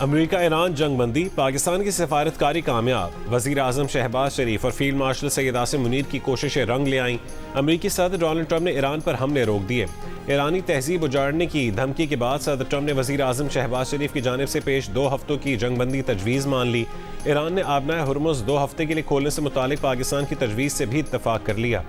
امریکہ ایران جنگ بندی، پاکستان کی سفارتکاری کامیاب، وزیر اعظم شہباز شریف اور فیلڈ مارشل سید عاصم منیر کی کوششیں رنگ لے آئیں، امریکی صدر ڈونلڈ ٹرمپ نے ایران پر حملے روک دیے، ایرانی تہذیب اجاڑنے کی دھمکی کے بعد صدر ٹرمپ نے وزیر اعظم شہباز شریف کی جانب سے پیش 2 ہفتوں کی جنگ بندی تجویز مان لی، ایران نے آبنائے ہرمز 2 ہفتے کے لیے کھولنے سے متعلق پاکستان کی تجویز سے بھی اتفاق کر لیا۔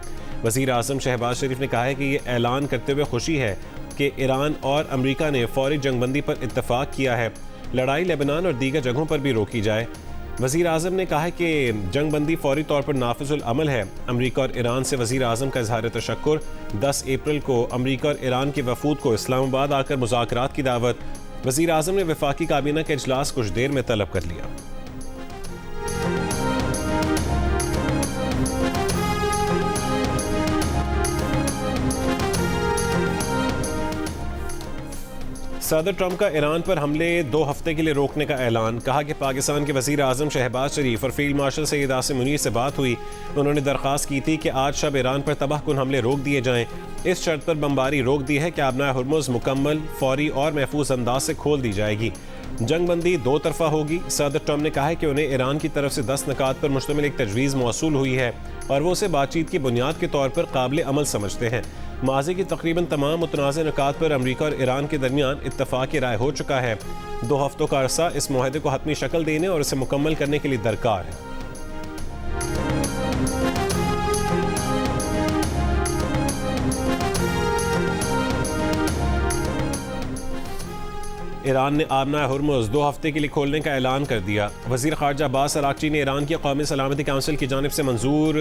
وزیر اعظم شہباز شریف نے کہا ہے کہ یہ اعلان کرتے ہوئے خوشی ہے کہ ایران اور امریکہ نے فوری جنگ بندی پر اتفاق کیا ہے، لڑائی لبنان اور دیگر جگہوں پر بھی روکی جائے۔ وزیر اعظم نے کہا کہ جنگ بندی فوری طور پر نافذ العمل ہے۔ امریکہ اور ایران سے وزیر اعظم کا اظہار تشکر۔ 10 اپریل کو امریکہ اور ایران کے وفود کو اسلام آباد آ کر مذاکرات کی دعوت، وزیر اعظم نے وفاقی کابینہ کا اجلاس کچھ دیر میں طلب کر لیا۔ صدر ٹرمپ کا ایران پر حملے 2 ہفتے کے لیے روکنے کا اعلان، کہا کہ پاکستان کے وزیر اعظم شہباز شریف اور فیلڈ مارشل سید عاصم منیر سے بات ہوئی، انہوں نے درخواست کی تھی کہ آج شب ایران پر تباہ کن حملے روک دیے جائیں، اس شرط پر بمباری روک دی ہے کہ آبنائے ہرمز مکمل، فوری اور محفوظ انداز سے کھول دی جائے گی، جنگ بندی 2 طرفہ ہوگی۔ صدر ٹرمپ نے کہا ہے کہ انہیں ایران کی طرف سے 10 نکات پر مشتمل ایک تجویز موصول ہوئی ہے اور وہ اسے بات چیت کی بنیاد کے طور پر قابل عمل سمجھتے ہیں۔ ماضی کی تقریباً تمام متنازع نکات پر امریکہ اور ایران کے درمیان اتفاق رائے ہو چکا ہے، 2 ہفتوں کا عرصہ اس معاہدے کو حتمی شکل دینے اور اسے مکمل کرنے کے لیے درکار ہے۔ ایران نے آبنائے ہرمز 2 ہفتے کے لیے کھولنے کا اعلان کر دیا۔ وزیر خارجہ عباس اراغچی نے ایران کی قومی سلامتی کونسل کی جانب سے منظور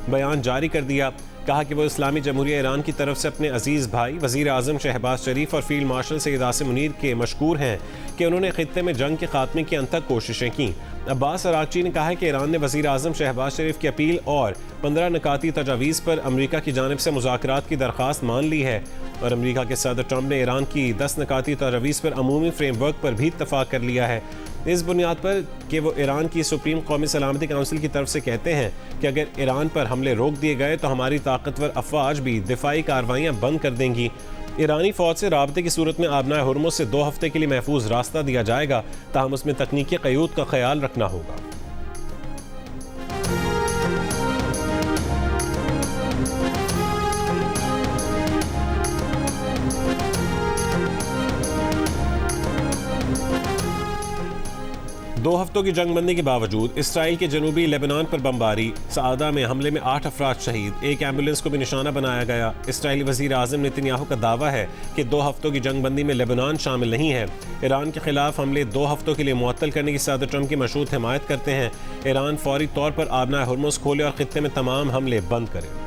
بیان جاری کر دیا، کہا کہ وہ اسلامی جمہوریہ ایران کی طرف سے اپنے عزیز بھائی وزیر اعظم شہباز شریف اور فیلڈ مارشل سید عاصم منیر کے مشکور ہیں کہ انہوں نے خطے میں جنگ کے خاتمے کی انتھک کوششیں کیں۔ عباس اراغچی نے کہا ہے کہ ایران نے وزیر اعظم شہباز شریف کی اپیل اور 15 نکاتی تجاویز پر امریکہ کی جانب سے مذاکرات کی درخواست مان لی ہے، اور امریکہ کے صدر ٹرمپ نے ایران کی 10 نکاتی تجاویز پر عمومی فریم ورک پر بھی اتفاق کر لیا ہے، اس بنیاد پر کہ وہ ایران کی سپریم قومی سلامتی کونسل کی طرف سے کہتے ہیں کہ اگر ایران پر حملے روک دیے گئے تو ہماری طاقتور افواج بھی دفاعی کارروائیاں بند کر دیں گی۔ ایرانی فوج سے رابطے کی صورت میں آبنائے ہرمز سے 2 ہفتے کے لیے محفوظ راستہ دیا جائے گا، تاہم اس میں تکنیکی قیود کا خیال رکھنا ہوگا۔ دو ہفتوں کی جنگ بندی کے باوجود اسرائیل کے جنوبی لیبنان پر بمباری، سعادہ میں حملے میں 8 افراد شہید، ایک ایمبولینس کو بھی نشانہ بنایا گیا۔ اسرائیلی وزیر اعظم نیتنیاہو کا دعویٰ ہے کہ 2 ہفتوں کی جنگ بندی میں لیبنان شامل نہیں ہے۔ ایران کے خلاف حملے 2 ہفتوں کے لیے معطل کرنے کی صدر ٹرمپ کی مشروط حمایت کرتے ہیں۔ ایران فوری طور پر آبنائے ہرمز کھولے اور خطے میں تمام حملے بند کرے۔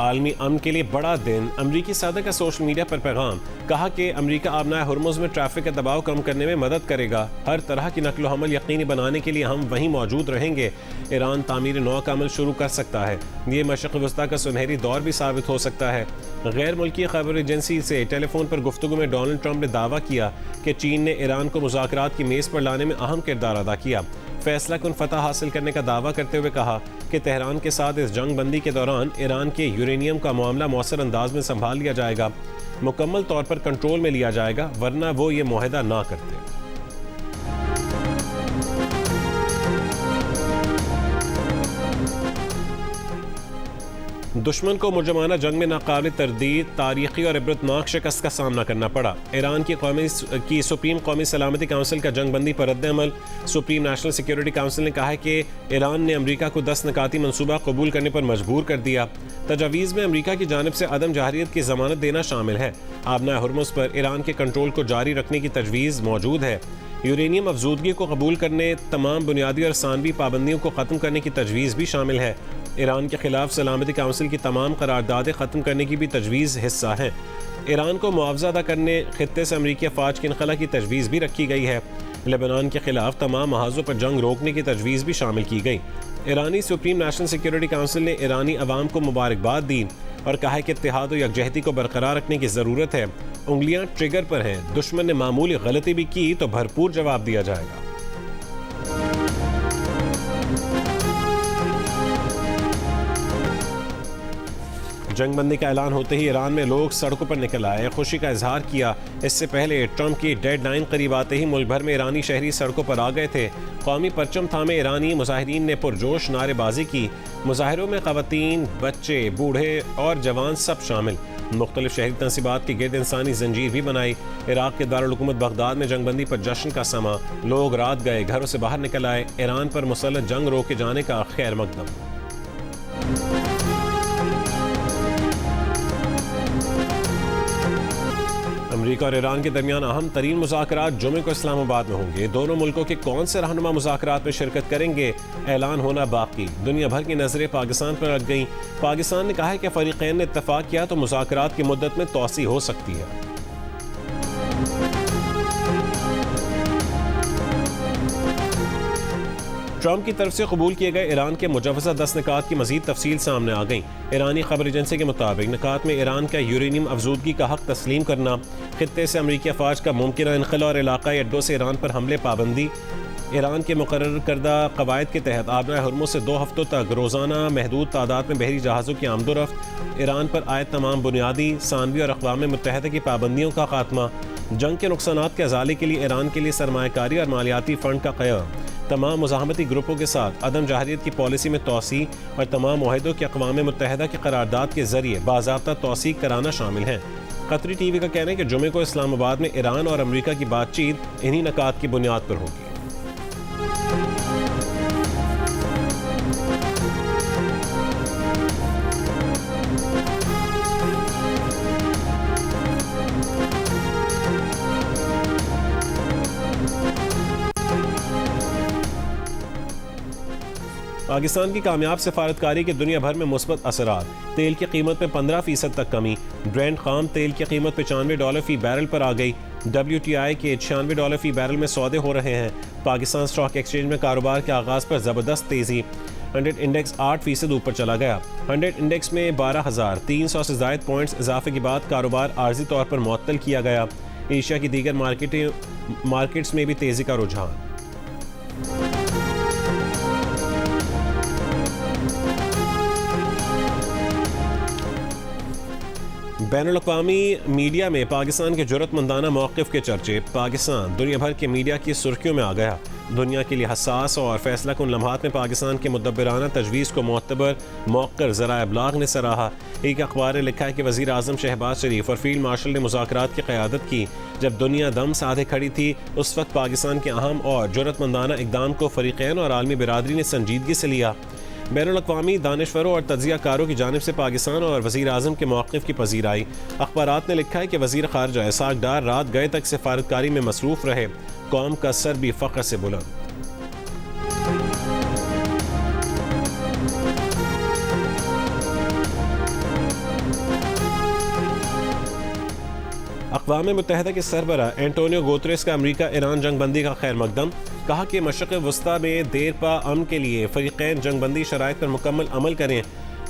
عالمی امن کے لیے بڑا دن، امریکی صدر کا سوشل میڈیا پر پیغام، کہا کہ امریکہ آبنائے ہرمز میں ٹریفک کا دباؤ کم کرنے میں مدد کرے گا، ہر طرح کی نقل و حمل یقینی بنانے کے لیے ہم وہیں موجود رہیں گے، ایران تعمیر نو کا عمل شروع کر سکتا ہے، یہ مشرق وسطیٰ کا سنہری دور بھی ثابت ہو سکتا ہے۔ غیر ملکی خبر ایجنسی سے ٹیلی فون پر گفتگو میں ڈونلڈ ٹرمپ نے دعویٰ کیا کہ چین نے ایران کو مذاکرات کی میز پر لانے میں اہم کردار ادا کیا، فیصلہ کن فتح حاصل کرنے کا دعویٰ کرتے ہوئے کہا کہ تہران کے ساتھ اس جنگ بندی کے دوران ایران کے یورینیم کا معاملہ مؤثر انداز میں سنبھال لیا جائے گا، مکمل طور پر کنٹرول میں لیا جائے گا، ورنہ وہ یہ معاہدہ نہ کرتے۔ دشمن کو مجرمانہ جنگ میں ناقابل تردید، تاریخی اور عبرتناک شکست کا سامنا کرنا پڑا۔ ایران کی سپریم قومی سلامتی کونسل کا جنگ بندی پر رد عمل، سپریم نیشنل سیکیورٹی کونسل نے کہا ہے کہ ایران نے امریکہ کو 10 نکاتی منصوبہ قبول کرنے پر مجبور کر دیا۔ تجاویز میں امریکہ کی جانب سے عدم جارحیت کی ضمانت دینا شامل ہے۔ آبنائے ہرمز پر ایران کے کنٹرول کو جاری رکھنے کی تجویز موجود ہے۔ یورینیم افزودگی کو قبول کرنے، تمام بنیادی اور ثانوی پابندیوں کو ختم کرنے کی تجویز بھی شامل ہے۔ ایران کے خلاف سلامتی کونسل کی تمام قراردادیں ختم کرنے کی بھی تجویز حصہ ہیں۔ ایران کو معاوضہ ادا کرنے، خطے سے امریکی افواج کی انخلا کی تجویز بھی رکھی گئی ہے۔ لیبنان کے خلاف تمام محاذوں پر جنگ روکنے کی تجویز بھی شامل کی گئی۔ ایرانی سپریم نیشنل سیکیورٹی کونسل نے ایرانی عوام کو مبارکباد دی اور کہا ہے کہ اتحاد و یکجہتی کو برقرار رکھنے کی ضرورت ہے، انگلیاں ٹریگر پر ہیں، دشمن نے معمولی غلطی بھی کی تو بھرپور جواب دیا جائے گا۔ جنگ بندی کا اعلان ہوتے ہی ایران میں لوگ سڑکوں پر نکل آئے، خوشی کا اظہار کیا۔ اس سے پہلے ٹرمپ کی ڈیڈ لائن قریب آتے ہی ملک بھر میں ایرانی شہری سڑکوں پر آ گئے تھے۔ قومی پرچم تھامے ایرانی مظاہرین نے پرجوش نعرے بازی کی۔ مظاہروں میں خواتین، بچے، بوڑھے اور جوان سب شامل۔ مختلف شہری تنصیبات کے گرد انسانی زنجیر بھی بنائی۔ عراق کے دارالحکومت بغداد میں جنگ بندی پر جشن کا سما، لوگ رات گئے، گھروں سے باہر نکل آئے، ایران پر مسلح جنگ روکے جانے کا خیر مقدم۔ امریکہ اور ایران کے درمیان اہم ترین مذاکرات جمعے کو اسلام آباد میں ہوں گے۔ دونوں ملکوں کے کون سے رہنما مذاکرات میں شرکت کریں گے، اعلان ہونا باقی۔ دنیا بھر کی نظریں پاکستان پر لگ گئیں۔ پاکستان نے کہا ہے کہ فریقین نے اتفاق کیا تو مذاکرات کی مدت میں توسیع ہو سکتی ہے۔ ٹرمپ کی طرف سے قبول کیے گئے ایران کے مجوزہ 10 نکات کی مزید تفصیل سامنے آ گئیں۔ ایرانی خبر ایجنسی کے مطابق نکات میں ایران کا یورینیم افزودگی کا حق تسلیم کرنا، خطے سے امریکی افواج کا ممکنہ انخلا اور علاقائی اڈوں سے ایران پر حملے پابندی، ایران کے مقرر کردہ قواعد کے تحت آبۂ ہرمز سے 2 ہفتوں تک روزانہ محدود تعداد میں بحری جہازوں کی آمد و رفت، ایران پر عائد تمام بنیادی، ثانوی اور اقوام متحدہ کی پابندیوں کا خاتمہ، جنگ کے نقصانات کے ازالے کے لیے ایران کے لیے سرمایہ کاری اور مالیاتی فنڈ کا قیام، تمام مزاحمتی گروپوں کے ساتھ عدم جارحیت کی پالیسی میں توسیع اور تمام معاہدوں کی اقوام متحدہ کی قرارداد کے ذریعے باضابطہ توثیق کرانا شامل ہیں۔ قطری ٹی وی کا کہنا ہے کہ جمعے کو اسلام آباد میں ایران اور امریکہ کی بات چیت انہی نکات کی بنیاد پر ہوگی۔ پاکستان کی کامیاب سفارتکاری کے دنیا بھر میں مثبت اثرات۔ تیل کی قیمت میں 15% تک کمی، برینٹ خام تیل کی قیمت $95 فی بیرل پر آ گئی، WTI کے $96 فی بیرل میں سودے ہو رہے ہیں۔ پاکستان اسٹاک ایکسچینج میں کاروبار کے آغاز پر زبردست تیزی، 100 انڈیکس 8% اوپر چلا گیا۔ 100 انڈیکس میں 12,300 سے زائد پوائنٹس اضافے کے بعد کاروبار عارضی طور پر معطل کیا گیا۔ ایشیا کی دیگر مارکیٹس میں بھی تیزی کا رجحان۔ بین الاقوامی میڈیا میں پاکستان کے جرأت مندانہ موقف کے چرچے۔ پاکستان دنیا بھر کے میڈیا کی سرخیوں میں آ گیا۔ دنیا کے لیے حساس اور فیصلہ کن لمحات میں پاکستان کے مدبرانہ تجویز کو معتبر موقر ذرائع ابلاغ نے سراہا۔ ایک اخبار نے لکھا ہے کہ وزیر اعظم شہباز شریف اور فیلڈ مارشل نے مذاکرات کی قیادت کی۔ جب دنیا دم سادھے کھڑی تھی اس وقت پاکستان کے اہم اور جرأت مندانہ اقدام کو فریقین اور عالمی برادری نے سنجیدگی سے لیا۔ بین الاقوامی دانشوروں اور تجزیہ کاروں کی جانب سے پاکستان اور وزیر اعظم کے موقف کی پذیرائی۔ اخبارات نے لکھا ہے کہ وزیر خارجہ اسحاق ڈار رات گئے تک سفارتکاری میں مصروف رہے، قوم کا سر بھی فخر سے بلند۔ اقوام متحدہ کے سربراہ اینٹونیو گوتریس کا امریکہ ایران جنگ بندی کا خیر مقدم، کہا کہ مشرق وسطیٰ میں دیر پا امن کے لیے فریقین جنگ بندی شرائط پر مکمل عمل کریں۔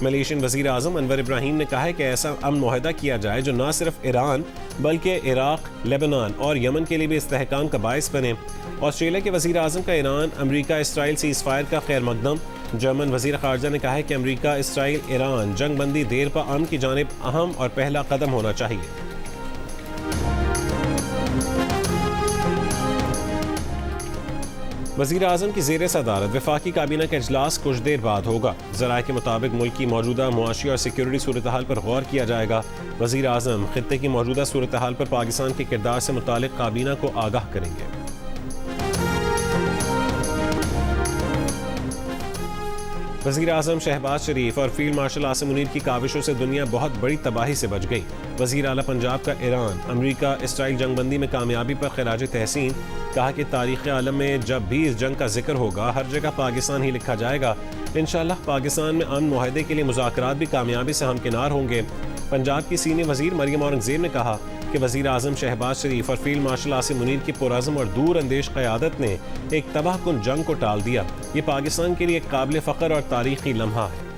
ملیشین وزیر اعظم انور ابراہیم نے کہا ہے کہ ایسا امن معاہدہ کیا جائے جو نہ صرف ایران بلکہ عراق، لیبنان اور یمن کے لیے بھی استحکام کا باعث بنے۔ آسٹریلیا کے وزیر اعظم کا ایران امریکہ اسرائیل سیز فائر کا خیر مقدم۔ جرمن وزیر خارجہ نے کہا ہے کہ امریکہ اسرائیل ایران جنگ بندی دیر پا امن کی جانب اہم اور پہلا قدم ہونا چاہیے۔ وزیر اعظم کی زیر صدارت وفاقی کابینہ کا اجلاس کچھ دیر بعد ہوگا۔ ذرائع کے مطابق ملک کی موجودہ معاشی اور سیکیورٹی صورتحال پر غور کیا جائے گا۔ وزیر اعظم خطے کی موجودہ صورتحال پر پاکستان کے کردار سے متعلق کابینہ کو آگاہ کریں گے۔ وزیر اعظم شہباز شریف اور فیلڈ مارشل عاصم منیر کی کاوشوں سے دنیا بہت بڑی تباہی سے بچ گئی۔ وزیر اعلیٰ پنجاب کا ایران امریکہ اسرائیل جنگ بندی میں کامیابی پر خراج تحسین، کہا کہ تاریخ عالم میں جب بھی اس جنگ کا ذکر ہوگا ہر جگہ پاکستان ہی لکھا جائے گا۔ انشاءاللہ پاکستان میں امن معاہدے کے لیے مذاکرات بھی کامیابی سے ہمکنار ہوں گے۔ پنجاب کی سینئر وزیر مریم اورنگزیب نے کہا کہ وزیر اعظم شہباز شریف اور فیلڈ مارشل عاصم منیر کی پرعزم اور دور اندیش قیادت نے ایک تباہ کن جنگ کو ٹال دیا۔ یہ پاکستان کے لیے ایک قابل فخر اور تاریخی لمحہ ہے۔